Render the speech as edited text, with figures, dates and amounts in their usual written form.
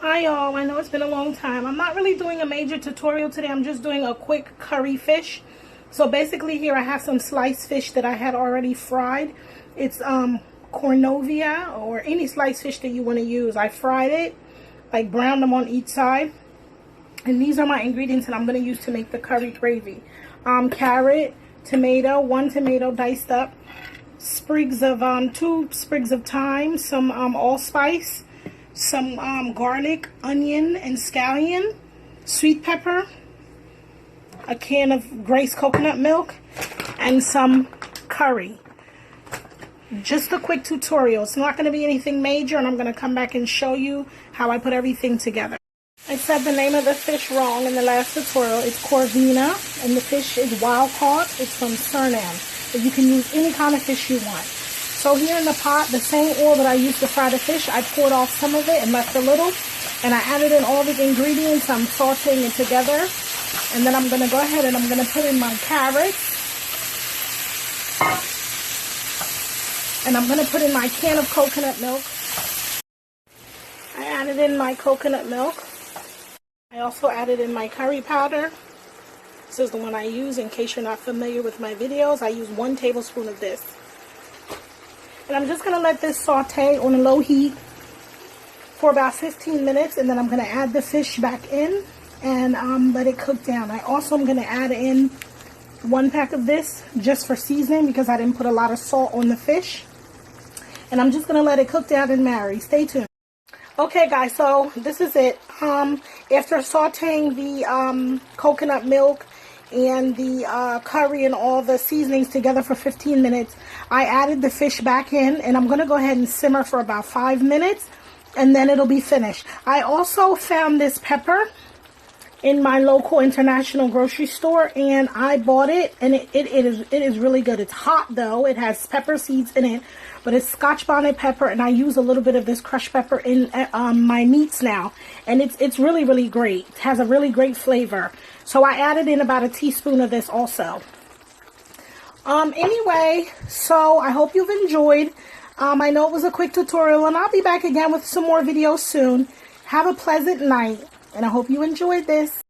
Hi y'all, I know it's been a long time. I'm not really doing a major tutorial today. I'm just doing a quick curry fish. So basically here I have some sliced fish that I had already fried. It's cornovia or any sliced fish that you want to use. I fried it, like browned them on each side. And these are my ingredients that I'm going to use to make the curry gravy. Carrot, tomato, 1 tomato diced up, sprigs of 2 sprigs of thyme, some allspice, some garlic, onion, and scallion, sweet pepper, a can of Grace coconut milk, and some curry. Just a quick tutorial. It's not going to be anything major, and I'm going to come back and show you how I put everything together. I said the name of the fish wrong in the last tutorial. It's corvina, and the fish is wild caught. It's from Suriname. But you can use any kind of fish you want. So here in the pot, the same oil that I used to fry the fish, I poured off some of it and left a little. And I added in all the ingredients. I'm sauteing it together. And then I'm going to go ahead and I'm going to put in my carrots. And I'm going to put in my can of coconut milk. I added in my coconut milk. I also added in my curry powder. This is the one I use in case you're not familiar with my videos. I use 1 tablespoon of this. And I'm just going to let this saute on a low heat for about 15 minutes. And then I'm going to add the fish back in and let it cook down. I also am going to add in 1 pack of this just for seasoning because I didn't put a lot of salt on the fish. And I'm just going to let it cook down and marry. Stay tuned. Okay guys, so this is it. After sauteing the coconut milk and the curry and all the seasonings together for 15 minutes, I added the fish back in, and I'm going to go ahead and simmer for about 5 minutes, and then it'll be finished. I also found this pepper in my local international grocery store, and I bought it, and it is really good. It's hot though. It has pepper seeds in it, but it's Scotch bonnet pepper, and I use a little bit of this crushed pepper in my meats now, and it's really, really great. It has a really great flavor. So I added in about a teaspoon of this also. Anyway, so I hope you've enjoyed. I know it was a quick tutorial, and I'll be back again with some more videos soon. Have a pleasant night, and I hope you enjoyed this.